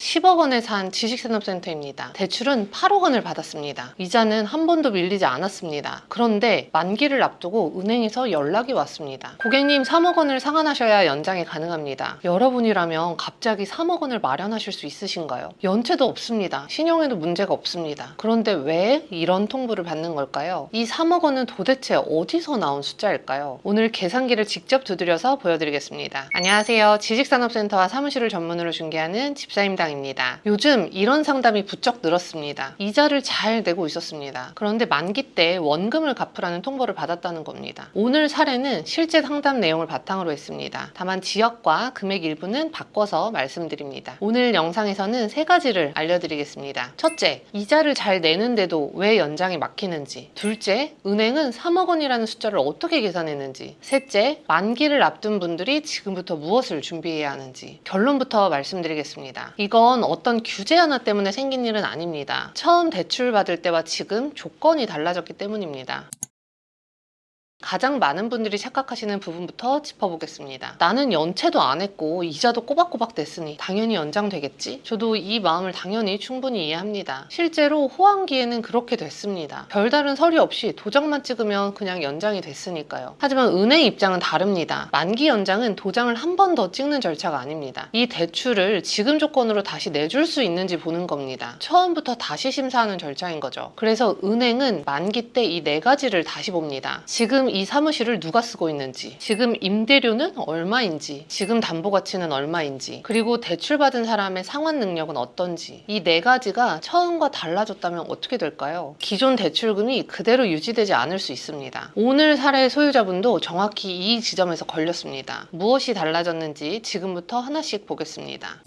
10억 원에 산 지식산업센터입니다. 대출은 8억 원을 받았습니다. 이자는 한 번도 밀리지 않았습니다. 그런데 만기를 앞두고 은행에서 연락이 왔습니다. 고객님 3억 원을 상환하셔야 연장이 가능합니다. 여러분이라면 갑자기 3억 원을 마련하실 수 있으신가요? 연체도 없습니다. 신용에도 문제가 없습니다. 그런데 왜 이런 통보를 받는 걸까요? 이 3억 원은 도대체 어디서 나온 숫자일까요? 오늘 계산기를 직접 두드려서 보여드리겠습니다. 안녕하세요. 지식산업센터와 사무실을 전문으로 중개하는 집사임당입니다. 요즘 이런 상담이 부쩍 늘었습니다. 이자를 잘 내고 있었습니다. 그런데 만기 때 원금을 갚으라는 통보를 받았다는 겁니다. 오늘 사례는 실제 상담 내용을 바탕으로 했습니다. 다만 지역과 금액 일부는 바꿔서 말씀드립니다. 오늘 영상에서는 세 가지를 알려드리겠습니다. 첫째, 이자를 잘 내는데도 왜 연장이 막히는지. 둘째, 은행은 3억 원이라는 숫자를 어떻게 계산했는지. 셋째, 만기를 앞둔 분들이 지금부터 무엇을 준비해야 하는지. 결론부터 말씀드리겠습니다. 이건 어떤 규제 하나 때문에 생긴 일은 아닙니다. 처음 대출 받을 때와 지금 조건이 달라졌기 때문입니다. 가장 많은 분들이 착각하시는 부분부터 짚어보겠습니다. 나는 연체도 안 했고 이자도 꼬박꼬박 냈으니 당연히 연장되겠지? 저도 이 마음을 당연히 충분히 이해합니다. 실제로 호황기에는 그렇게 됐습니다. 별다른 서류 없이 도장만 찍으면 그냥 연장이 됐으니까요. 하지만 은행 입장은 다릅니다. 만기 연장은 도장을 한 번 더 찍는 절차가 아닙니다. 이 대출을 지금 조건으로 다시 내줄 수 있는지 보는 겁니다. 처음부터 다시 심사하는 절차인 거죠. 그래서 은행은 만기 때 이 네 가지를 다시 봅니다. 지금 이 사무실을 누가 쓰고 있는지, 지금 임대료는 얼마인지, 지금 담보가치는 얼마인지, 그리고 대출받은 사람의 상환 능력은 어떤지. 이 네 가지가 처음과 달라졌다면 어떻게 될까요? 기존 대출금이 그대로 유지되지 않을 수 있습니다. 오늘 사례 소유자분도 정확히 이 지점에서 걸렸습니다. 무엇이 달라졌는지 지금부터 하나씩 보겠습니다.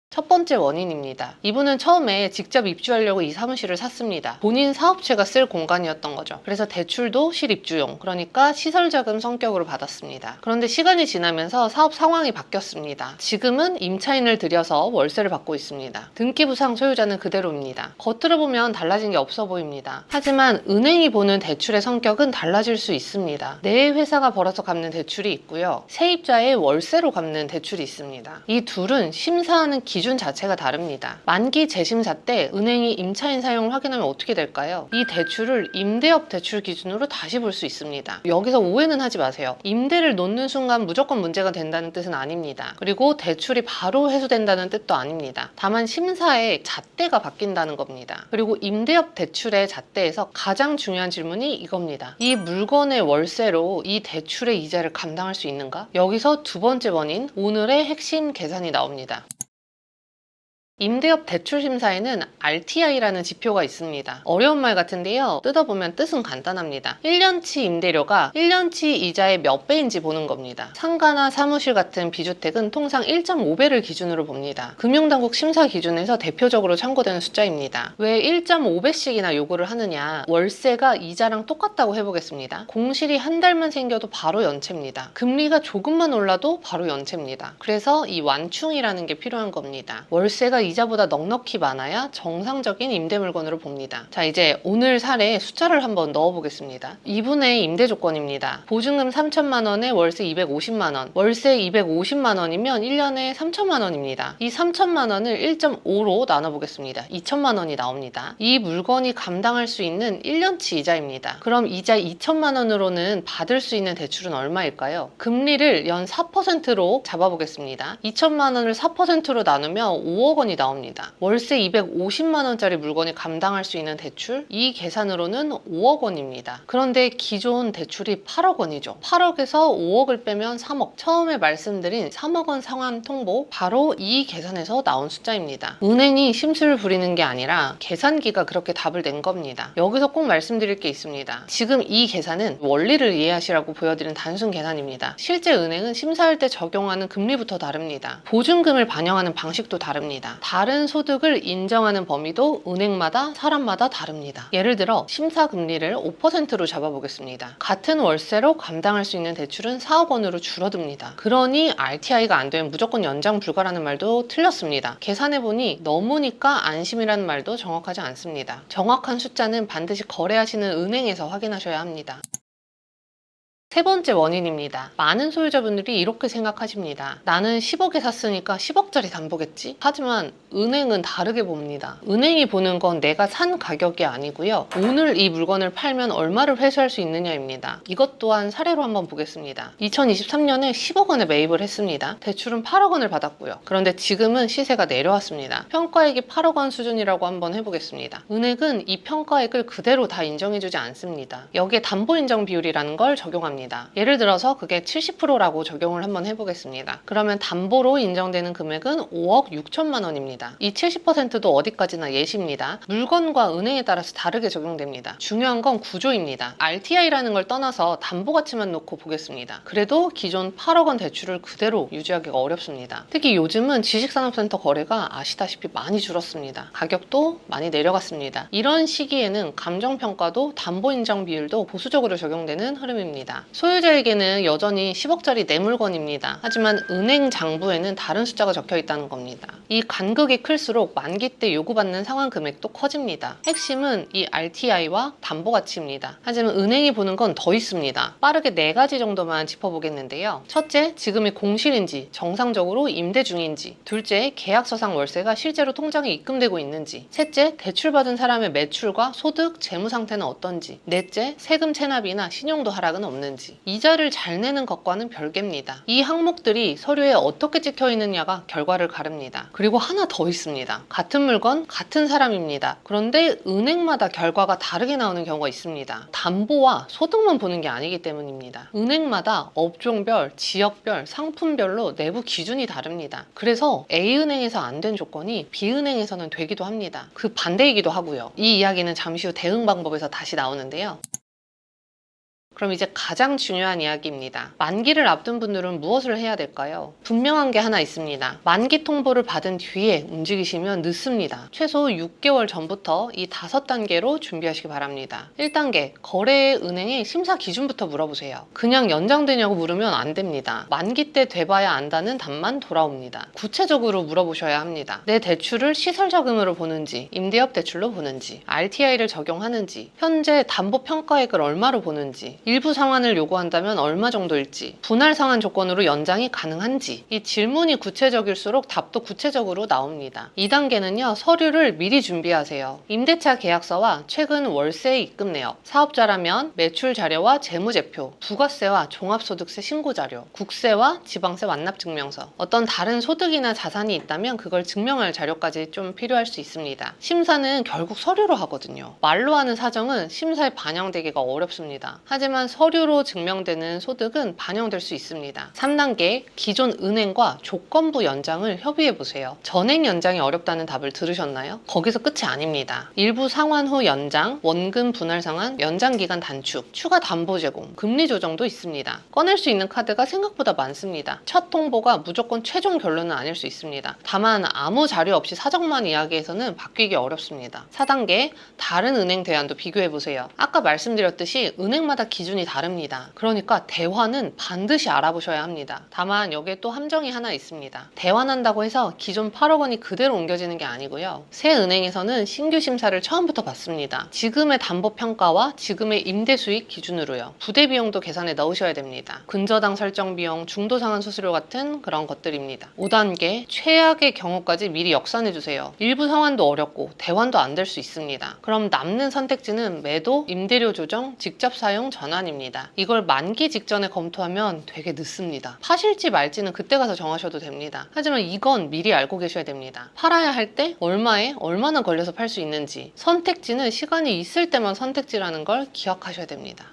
첫 번째 원인입니다. 이분은 처음에 직접 입주하려고 이 사무실을 샀습니다. 본인 사업체가 쓸 공간이었던 거죠. 그래서 대출도 실입주용, 그러니까 시설자금 성격으로 받았습니다. 그런데 시간이 지나면서 사업 상황이 바뀌었습니다. 지금은 임차인을 들여서 월세를 받고 있습니다. 등기부상 소유자는 그대로입니다. 겉으로 보면 달라진 게 없어 보입니다. 하지만 은행이 보는 대출의 성격은 달라질 수 있습니다. 내 회사가 벌어서 갚는 대출이 있고요. 세입자의 월세로 갚는 대출이 있습니다. 이 둘은 심사하는 기준 자체가 다릅니다. 만기 재심사 때 은행이 임차인 사용을 확인하면 어떻게 될까요? 이 대출을 임대업 대출 기준으로 다시 볼 수 있습니다. 여기서 오해는 하지 마세요. 임대를 놓는 순간 무조건 문제가 된다는 뜻은 아닙니다. 그리고 대출이 바로 회수된다는 뜻도 아닙니다. 다만 심사의 잣대가 바뀐다는 겁니다. 그리고 임대업 대출의 잣대에서 가장 중요한 질문이 이겁니다. 이 물건의 월세로 이 대출의 이자를 감당할 수 있는가? 여기서 두 번째 원인, 오늘의 핵심 계산이 나옵니다. 임대업 대출 심사에는 RTI라는 지표가 있습니다. 어려운 말 같은데요. 뜯어보면 뜻은 간단합니다. 1년치 임대료가 1년치 이자의 몇 배인지 보는 겁니다. 상가나 사무실 같은 비주택은 통상 1.5배를 기준으로 봅니다. 금융당국 심사 기준에서 대표적으로 참고되는 숫자입니다. 왜 1.5배씩이나 요구를 하느냐? 월세가 이자랑 똑같다고 해보겠습니다. 공실이 한 달만 생겨도 바로 연체입니다. 금리가 조금만 올라도 바로 연체입니다. 그래서 이 완충이라는 게 필요한 겁니다. 월세가 이자보다 넉넉히 많아야 정상적인 임대 물건으로 봅니다. 자, 이제 오늘 사례에 숫자를 한번 넣어 보겠습니다. 이분의 임대 조건입니다. 보증금 3천만 원에 월세 250만 원. 월세 250만 원이면 1년에 3천만 원입니다. 이 3천만 원을 1.5로 나눠 보겠습니다. 2천만 원이 나옵니다. 이 물건이 감당할 수 있는 1년치 이자입니다. 그럼 이자 2천만 원으로는 받을 수 있는 대출은 얼마일까요? 금리를 연 4%로 잡아보겠습니다. 2천만 원을 4%로 나누면 5억 원이 나옵니다. 월세 250만 원짜리 물건이 감당할 수 있는 대출, 이 계산으로는 5억 원입니다. 그런데 기존 대출이 8억 원이죠. 8억에서 5억을 빼면 3억. 처음에 말씀드린 3억 원 상환 통보, 바로 이 계산에서 나온 숫자입니다. 은행이 심술을 부리는 게 아니라 계산기가 그렇게 답을 낸 겁니다. 여기서 꼭 말씀드릴 게 있습니다. 지금 이 계산은 원리를 이해하시라고 보여드린 단순 계산입니다. 실제 은행은 심사할 때 적용하는 금리부터 다릅니다. 보증금을 반영하는 방식도 다릅니다. 다른 소득을 인정하는 범위도 은행마다 사람마다 다릅니다. 예를 들어 심사 금리를 5%로 잡아보겠습니다. 같은 월세로 감당할 수 있는 대출은 4억 원으로 줄어듭니다. 그러니 RTI가 안 되면 무조건 연장 불가라는 말도 틀렸습니다. 계산해보니 너무니까 안심이라는 말도 정확하지 않습니다. 정확한 숫자는 반드시 거래하시는 은행에서 확인하셔야 합니다. 세 번째 원인입니다. 많은 소유자분들이 이렇게 생각하십니다. 나는 10억에 샀으니까 10억짜리 담보겠지? 하지만 은행은 다르게 봅니다. 은행이 보는 건 내가 산 가격이 아니고요. 오늘 이 물건을 팔면 얼마를 회수할 수 있느냐입니다. 이것 또한 사례로 한번 보겠습니다. 2023년에 10억 원에 매입을 했습니다. 대출은 8억 원을 받았고요. 그런데 지금은 시세가 내려왔습니다. 평가액이 8억 원 수준이라고 한번 해보겠습니다. 은행은 이 평가액을 그대로 다 인정해주지 않습니다. 여기에 담보인정 비율이라는 걸 적용합니다. 예를 들어서 그게 70%라고 적용을 한번 해보겠습니다. 그러면 담보로 인정되는 금액은 5억 6천만 원입니다. 이 70%도 어디까지나 예시입니다. 물건과 은행에 따라서 다르게 적용됩니다. 중요한 건 구조입니다. RTI라는 걸 떠나서 담보 가치만 놓고 보겠습니다. 그래도 기존 8억 원 대출을 그대로 유지하기가 어렵습니다. 특히 요즘은 지식산업센터 거래가 아시다시피 많이 줄었습니다. 가격도 많이 내려갔습니다. 이런 시기에는 감정평가도 담보인정 비율도 보수적으로 적용되는 흐름입니다. 소유자에게는 여전히 10억짜리 내 물건입니다. 하지만 은행 장부에는 다른 숫자가 적혀 있다는 겁니다. 이 간극이 클수록 만기 때 요구받는 상환 금액도 커집니다. 핵심은 이 RTI와 담보 가치입니다. 하지만 은행이 보는 건 더 있습니다. 빠르게 4가지 정도만 짚어보겠는데요. 첫째, 지금이 공실인지 정상적으로 임대 중인지. 둘째, 계약서상 월세가 실제로 통장에 입금되고 있는지. 셋째, 대출받은 사람의 매출과 소득, 재무 상태는 어떤지. 넷째, 세금 체납이나 신용도 하락은 없는지. 이자를 잘 내는 것과는 별개입니다. 이 항목들이 서류에 어떻게 찍혀 있느냐가 결과를 가릅니다. 그리고 하나 더 있습니다. 같은 물건, 같은 사람입니다. 그런데 은행마다 결과가 다르게 나오는 경우가 있습니다. 담보와 소득만 보는 게 아니기 때문입니다. 은행마다 업종별, 지역별, 상품별로 내부 기준이 다릅니다. 그래서 A은행에서 안 된 조건이 B은행에서는 되기도 합니다. 그 반대이기도 하고요. 이 이야기는 잠시 후 대응 방법에서 다시 나오는데요. 그럼 이제 가장 중요한 이야기입니다. 만기를 앞둔 분들은 무엇을 해야 될까요? 분명한 게 하나 있습니다. 만기 통보를 받은 뒤에 움직이시면 늦습니다. 최소 6개월 전부터 이 5단계로 준비하시기 바랍니다. 1단계, 거래 은행의 심사 기준부터 물어보세요. 그냥 연장되냐고 물으면 안 됩니다. 만기 때 돼봐야 안다는 답만 돌아옵니다. 구체적으로 물어보셔야 합니다. 내 대출을 시설자금으로 보는지, 임대업 대출로 보는지, RTI를 적용하는지, 현재 담보 평가액을 얼마로 보는지, 일부 상환을 요구한다면 얼마 정도일지, 분할 상환 조건으로 연장이 가능한지. 이 질문이 구체적일수록 답도 구체적으로 나옵니다. 2단계는요, 서류를 미리 준비하세요. 임대차 계약서와 최근 월세 입금 내역, 사업자라면 매출 자료와 재무제표, 부가세와 종합소득세 신고 자료, 국세와 지방세 완납 증명서, 어떤 다른 소득이나 자산이 있다면 그걸 증명할 자료까지 좀 필요할 수 있습니다. 심사는 결국 서류로 하거든요. 말로 하는 사정은 심사에 반영되기가 어렵습니다. 하지만 서류로 증명되는 소득은 반영될 수 있습니다. 3단계, 기존 은행과 조건부 연장을 협의해 보세요. 전액 연장이 어렵다는 답을 들으셨나요? 거기서 끝이 아닙니다. 일부 상환 후 연장, 원금 분할 상환, 연장 기간 단축, 추가 담보 제공, 금리 조정도 있습니다. 꺼낼 수 있는 카드가 생각보다 많습니다. 첫 통보가 무조건 최종 결론은 아닐 수 있습니다. 다만 아무 자료 없이 사정만 이야기해서는 바뀌기 어렵습니다. 4단계, 다른 은행 대안도 비교해 보세요. 아까 말씀드렸듯이 은행마다 기준이 다릅니다. 그러니까 대환은 반드시 알아보셔야 합니다. 다만 여기에 또 함정이 하나 있습니다. 대환한다고 해서 기존 8억 원이 그대로 옮겨지는 게 아니고요. 새 은행에서는 신규 심사를 처음부터 받습니다. 지금의 담보 평가와 지금의 임대 수익 기준으로요. 부대 비용도 계산에 넣으셔야 됩니다. 근저당 설정 비용, 중도 상환 수수료 같은 그런 것들입니다. 5단계, 최악의 경우까지 미리 역산해 주세요. 일부 상환도 어렵고 대환도 안 될 수 있습니다. 그럼 남는 선택지는 매도, 임대료 조정, 직접 사용, 전환입니다. 이걸 만기 직전에 검토하면 되게 늦습니다. 파실지 말지는 그때 가서 정하셔도 됩니다. 하지만 이건 미리 알고 계셔야 됩니다. 팔아야 할 때 얼마에 얼마나 걸려서 팔 수 있는지, 선택지는 시간이 있을 때만 선택지라는 걸 기억하셔야 됩니다.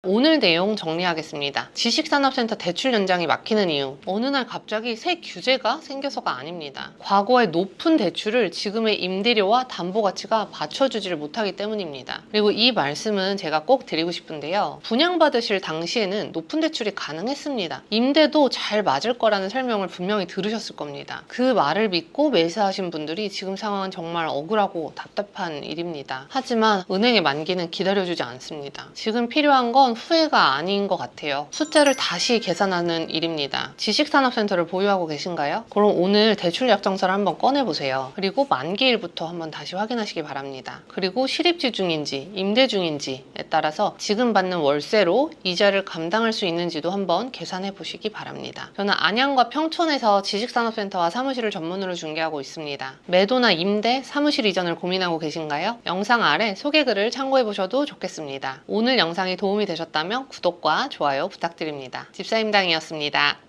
오늘 내용 정리하겠습니다. 지식산업센터 대출 연장이 막히는 이유, 어느 날 갑자기 새 규제가 생겨서가 아닙니다. 과거의 높은 대출을 지금의 임대료와 담보 가치가 받쳐주지를 못하기 때문입니다. 그리고 이 말씀은 제가 꼭 드리고 싶은데요. 분양받으실 당시에는 높은 대출이 가능했습니다. 임대도 잘 맞을 거라는 설명을 분명히 들으셨을 겁니다. 그 말을 믿고 매수하신 분들이 지금 상황은 정말 억울하고 답답한 일입니다. 하지만 은행의 만기는 기다려주지 않습니다. 지금 필요한 건 후회가 아닌 것 같아요. 숫자를 다시 계산하는 일입니다. 지식산업센터를 보유하고 계신가요? 그럼 오늘 대출 약정서를 한번 꺼내보세요. 그리고 만기일부터 한번 다시 확인하시기 바랍니다. 그리고 실입지 중인지 임대 중인지에 따라서 지금 받는 월세로 이자를 감당할 수 있는지도 한번 계산해 보시기 바랍니다. 저는 안양과 평촌에서 지식산업센터와 사무실을 전문으로 중개하고 있습니다. 매도나 임대, 사무실 이전을 고민하고 계신가요? 영상 아래 소개글을 참고해 보셔도 좋겠습니다. 오늘 영상이 도움이 되셨다면 구독과 좋아요 부탁드립니다. 집사임당이었습니다.